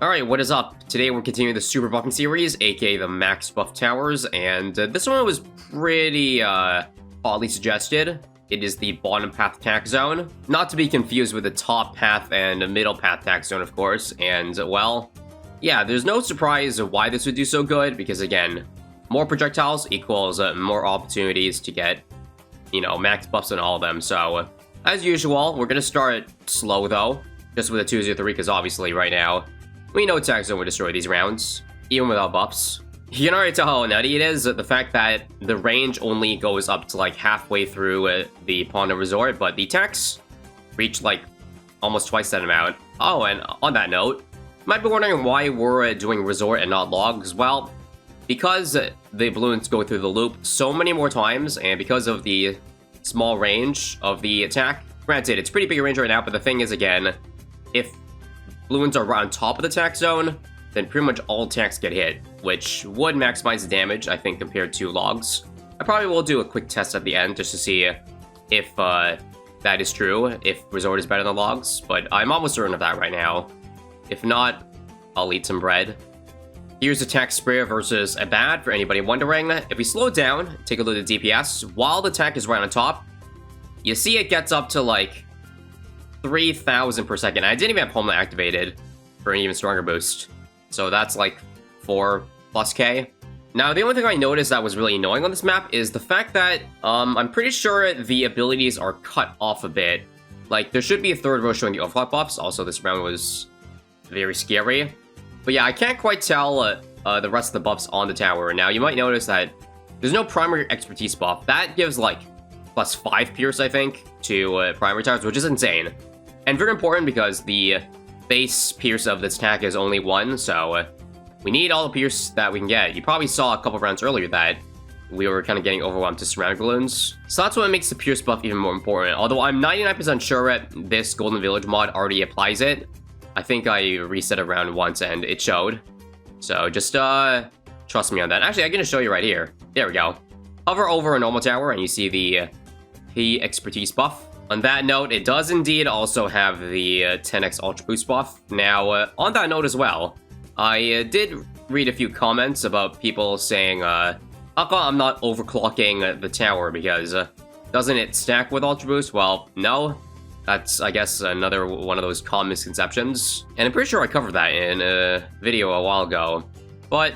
Alright, what is up? Today we're continuing the super buffing series, aka the max buff towers, and this one was pretty oddly suggested. It is the bottom path tack zone, not to be confused with the top path and middle path tack zone, of course, and well, yeah, there's no surprise why this would do so good, because again, more projectiles equals more opportunities to get, you know, max buffs on all of them. So, as usual, we're gonna start slow though, just with a 2-0-3, because obviously right now, we know Tack Zone will destroy these rounds, even without buffs. You can already tell how nutty it is, the fact that the range only goes up to like halfway through the Pond and Resort, but the attacks reach like almost twice that amount. Oh, and on that note, you might be wondering why we're doing Resort and not Logs. Well, because the balloons go through the loop so many more times, and because of the small range of the attack. Granted, it's pretty big range right now, but the thing is, again, if balloons are right on top of the tack zone, then pretty much all attacks get hit, which would maximize the damage, I think, compared to Logs. I probably will do a quick test at the end just to see if that is true, if Resort is better than Logs, but I'm almost certain of that right now. If not, I'll eat some bread. Here's Attack Sprayer versus ISAB, for anybody wondering. If we slow down, take a look at the DPS, while the attack is right on top, you see it gets up to like 3,000 per second. I didn't even have Homeland activated for an even stronger boost. So that's like 4+K. Now, the only thing I noticed that was really annoying on this map is the fact that I'm pretty sure the abilities are cut off a bit. Like, there should be a third row showing the overclock buffs. Also, this round was very scary. But yeah, I can't quite tell the rest of the buffs on the tower. Now, you might notice that there's no primary expertise buff. That gives like +5 Pierce, I think, to primary towers, which is insane. And very important because the base Pierce of this attack is only 1, so we need all the Pierce that we can get. You probably saw a couple rounds earlier that we were kind of getting overwhelmed to surround balloons. So that's what makes the Pierce buff even more important. Although I'm 99% sure this Golden Village mod already applies it. I think I reset it around once and it showed. So just trust me on that. Actually, I'm going to show you right here. There we go. Hover over a normal tower and you see the P expertise buff. On that note, it does indeed also have the 10x Ultra Boost buff. Now, on that note as well, I did read a few comments about people saying, how come I'm not overclocking the tower because doesn't it stack with Ultra Boost? Well, no. That's, I guess, another one of those common misconceptions. And I'm pretty sure I covered that in a video a while ago. But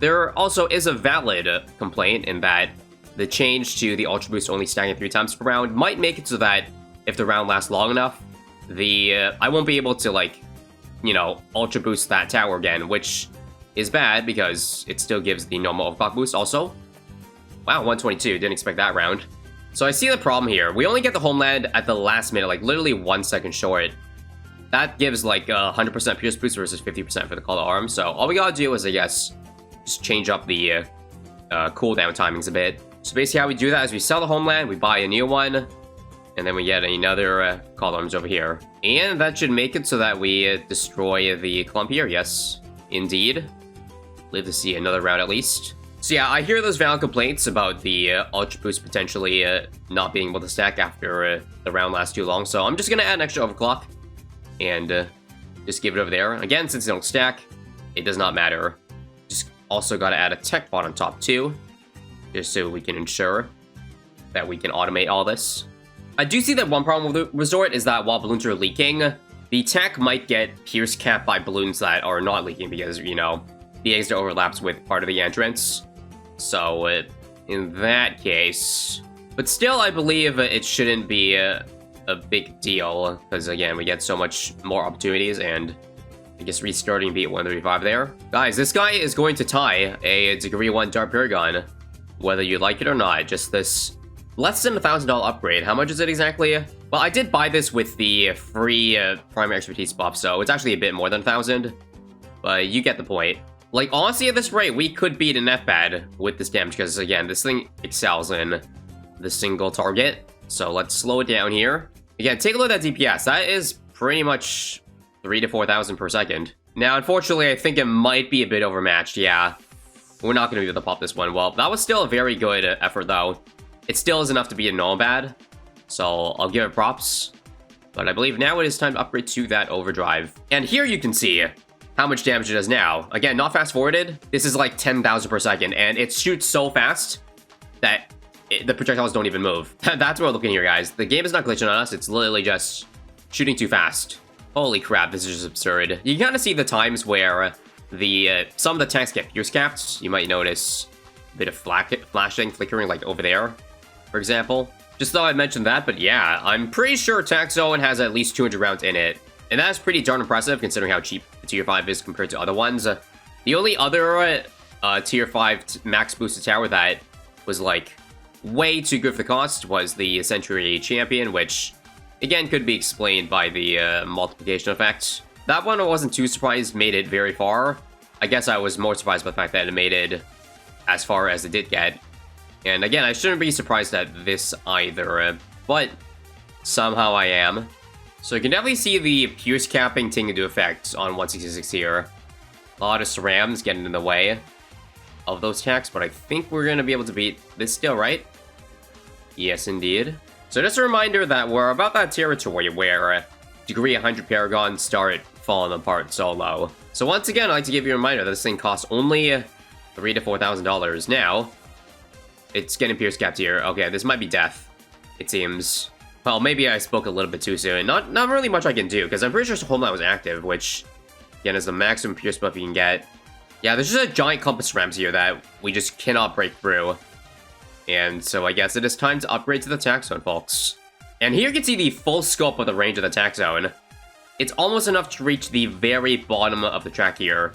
there also is a valid complaint in that the change to the Ultra Boost only stacking 3 times per round might make it so that if the round lasts long enough, I won't be able to, like, you know, Ultra Boost that tower again, which is bad because it still gives the normal overclock boost also. Wow, 122, didn't expect that round. So I see the problem here. We only get the Homeland at the last minute, like literally 1 second short. That gives like 100% Pierce boost versus 50% for the Call to Arms. So all we gotta do is, I guess, just change up the cooldown timings a bit. So basically how we do that is we sell the Homeland, we buy a new one, and then we get another Call to Arms over here. And that should make it so that we destroy the clump here. Yes, indeed. Live to see another round at least. So yeah, I hear those valid complaints about the Ultra Boost potentially not being able to stack after the round lasts too long. So I'm just going to add an extra overclock and just give it over there. Again, since they don't stack, it does not matter. Just also got to add a tech bot on top too, just so we can ensure that we can automate all this. I do see that one problem with the Resort is that while balloons are leaking, the attack might get Pierce capped by balloons that are not leaking because, you know, the exit overlaps with part of the entrance. So, in that case... But still, I believe it shouldn't be a big deal, because again, we get so much more opportunities, and I guess restarting beat 135 there. Guys, this guy is going to tie a Degree 1 Dart Paragon, whether you like it or not. Just this less than $1,000 upgrade. How much is it exactly? Well, I did buy this with the free primary expertise buff, so it's actually a bit more than 1,000, but you get the point. Like, honestly, at this rate, we could beat an FBAD with this damage, because, again, this thing excels in the single target. So let's slow it down here. Again, take a look at that DPS. That is pretty much 3,000 to 4,000 per second. Now, unfortunately, I think it might be a bit overmatched, yeah. We're not going to be able to pop this one. Well, that was still a very good effort, though. It still is enough to be a non-bad, so I'll give it props. But I believe now it is time to upgrade to that Overdrive. And here you can see how much damage it does now. Again, not fast forwarded. This is like 10,000 per second, and it shoots so fast that the projectiles don't even move. That's what we're looking here, guys. The game is not glitching on us. It's literally just shooting too fast. Holy crap, this is just absurd. You can kind of see the times where some of the tanks get pierce capped. You might notice a bit of flashing, flickering, like over there, for example. Just thought I'd mention that, but yeah, I'm pretty sure Tack Zone has at least 200 rounds in it. And that's pretty darn impressive, considering how cheap the Tier 5 is compared to other ones. The only other Tier 5 max boosted tower that was, like, way too good for the cost was the Century Champion, which, again, could be explained by the multiplication effect. That one I wasn't too surprised made it very far. I guess I was more surprised by the fact that it made it as far as it did get. And again, I shouldn't be surprised at this either, but somehow I am. So you can definitely see the pierce capping taking into effect on 166 here. A lot of SRAMs getting in the way of those attacks, but I think we're going to be able to beat this still, right? Yes, indeed. So just a reminder that we're about that territory where Degree 100 Paragons start falling apart solo. So once again, I'd like to give you a reminder that this thing costs only $3,000 to $4,000. Now, it's getting pierce capped here. Okay, this might be death, it seems. Well, maybe I spoke a little bit too soon. Not really much I can do, because I'm pretty sure Homeland was active, which, again, is the maximum pierce buff you can get. Yeah, there's just a giant compass rams here that we just cannot break through. And so I guess it is time to upgrade to the Tack Zone, folks. And here you can see the full scope of the range of the Tack Zone. It's almost enough to reach the very bottom of the track here,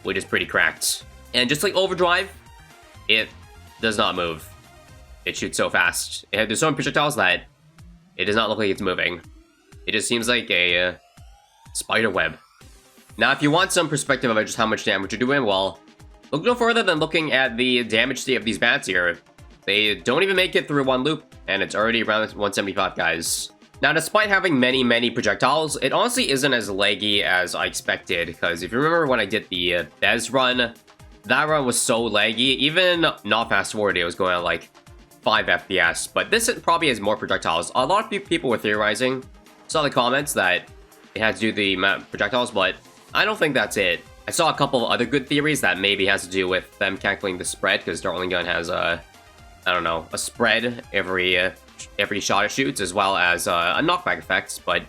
which is pretty cracked. And just like Overdrive, it does not move. It shoots so fast. There's so many projectiles that it does not look like it's moving. It just seems like a spider web. Now, if you want some perspective of just how much damage you're doing, well, look no further than looking at the damage state of these bats here. They don't even make it through one loop, and it's already around 175, guys. Now, despite having many projectiles, it honestly isn't as laggy as I expected, because if you remember when I did the Bez run, that run was so laggy. Even not fast forward, it was going at like 5 FPS, but this probably has more projectiles. A lot of people were theorizing, saw the comments that it had to do the amount of projectiles, but I don't think that's it. I saw a couple of other good theories that maybe has to do with them calculating the spread, because Dartling Gun has I don't know, a spread every shot it shoots, as well as a knockback effect, but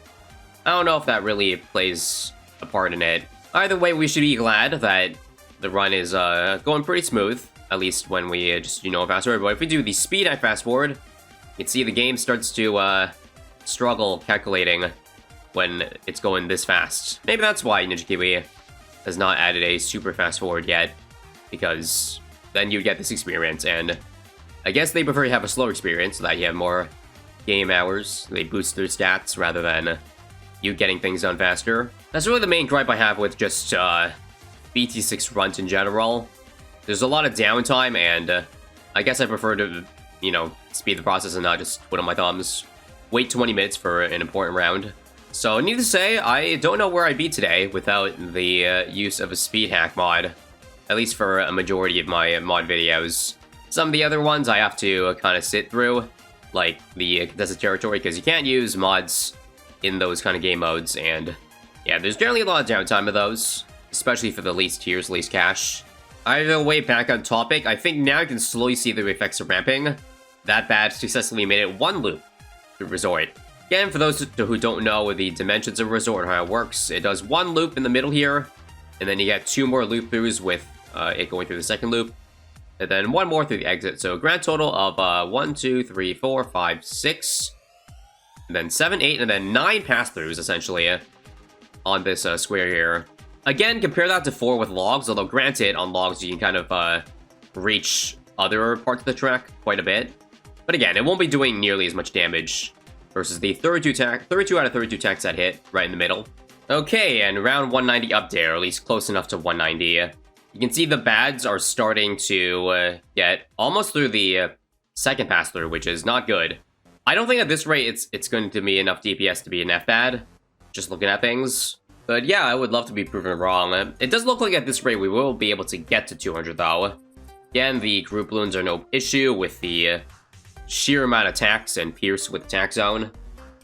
I don't know if that really plays a part in it. Either way, we should be glad that the run is going pretty smooth, at least when we just, fast forward. But if we do the speed at fast forward, you can see the game starts to struggle calculating when it's going this fast. Maybe that's why Ninja Kiwi has not added a super fast forward yet, because then you get this experience, and I guess they prefer to have a slower experience so that you have more game hours. They boost their stats rather than you getting things done faster. That's really the main gripe I have with just BT6 runs in general. There's a lot of downtime, and I guess I prefer to, speed the process and not just twiddle my thumbs. Wait 20 minutes for an important round. So, needless to say, I don't know where I'd be today without the use of a speed hack mod. At least for a majority of my mod videos. Some of the other ones I have to kind of sit through, like the contested territory, because you can't use mods in those kind of game modes, and yeah, there's generally a lot of downtime of those, especially for the least tiers, least cash. Either way, back on topic, I think now you can slowly see the effects of ramping. That badge successfully made it one loop through Resort. Again, for those who don't know the dimensions of Resort and how it works, it does one loop in the middle here, and then you get 2 more loop-throughs with it going through the second loop, and then 1 more through the exit. So a grand total of 1, 2, 3, 4, 5, 6, and then 7, 8, and then 9 pass-throughs, essentially, on this square here. Again, compare that to 4 with logs, although granted, on logs you can kind of reach other parts of the track quite a bit. But again, it won't be doing nearly as much damage versus the 32 out of 32 tacks that hit right in the middle. Okay, and round 190 up there, or at least close enough to 190. You can see the bads are starting to get almost through the second pass through, which is not good. I don't think at this rate it's going to be enough DPS to be an F-bad, just looking at things. But yeah, I would love to be proven wrong. It does look like at this rate we will be able to get to 200 though. Again, the group balloons are no issue with the sheer amount of attacks and pierce with Tack Zone.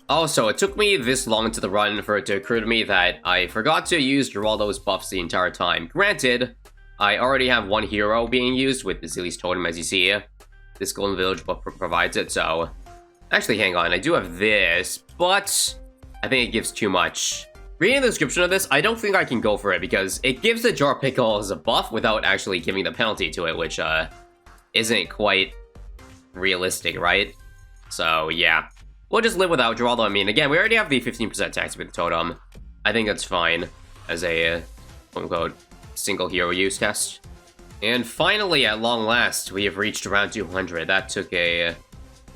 Also, it took me this long into the run for it to occur to me that I forgot to use Geraldo's buffs the entire time. Granted, I already have one hero being used with the Zilli's Totem, as you see. This Golden Village buff provides it, so... Actually, hang on, I do have this, but I think it gives too much. Reading the description of this, I don't think I can go for it, because it gives the Jar Pickle as a buff without actually giving the penalty to it, which, isn't quite realistic, right? So, yeah. We'll just live without Geraldo. I mean, again, we already have the 15% tax with the Totem. I think that's fine as a, quote-unquote, single hero use test. And finally, at long last, we have reached around 200. That took a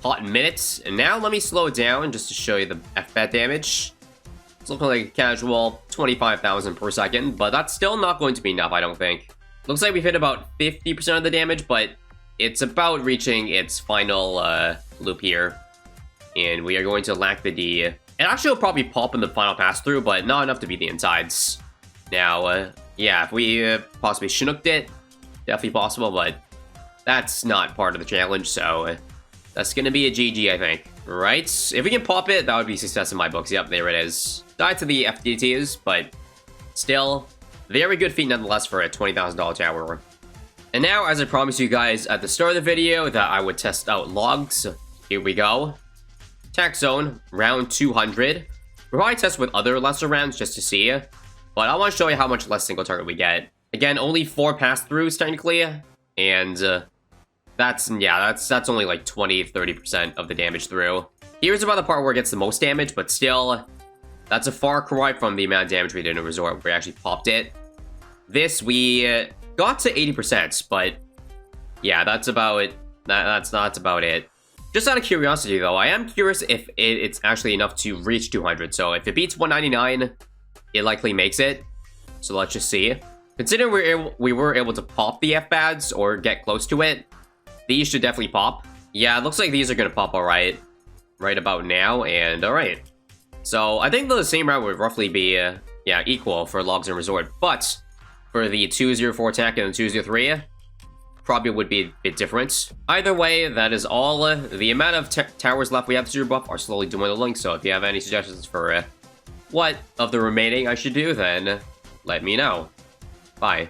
hot minute. And now let me slow it down just to show you the FBAT damage. It's looking like a casual 25,000 per second, but that's still not going to be enough, I don't think. Looks like we've hit about 50% of the damage, but it's about reaching its final loop here. And we are going to lack the D. It actually will probably pop in the final pass-through, but not enough to beat the insides. Now, yeah, if we possibly Chinooked it, definitely possible, but that's not part of the challenge, so that's going to be a GG, I think. Right? If we can pop it, that would be success in my books. Yep, there it is. Died to the FDTs, but still, very good feat nonetheless for a $20,000 tower. And now, as I promised you guys at the start of the video, that I would test out logs. Here we go. Tack Zone, round 200. We'll probably test with other lesser rounds just to see, but I want to show you how much less single target we get. Again, only 4 pass-throughs technically, and that's only like 20-30% of the damage through. Here's about the part where it gets the most damage, but still, that's a far cry from the amount of damage we did in a resort where we actually popped it. This, we got to 80%, but yeah, that's about it. That's about it. Just out of curiosity, though, I am curious if it's actually enough to reach 200. So if it beats 199, it likely makes it. So let's just see. Considering we were able to pop the FBADs or get close to it, these should definitely pop. Yeah, it looks like these are going to pop all right. Right about now, and all right. So I think the same round would roughly be, yeah, equal for Logs and Resort. But for the 204 Tack and the 203, probably would be a bit different. Either way, that is all. The amount of towers left we have to super buff are slowly dwindling, so if you have any suggestions for what of the remaining I should do, then let me know. Bye.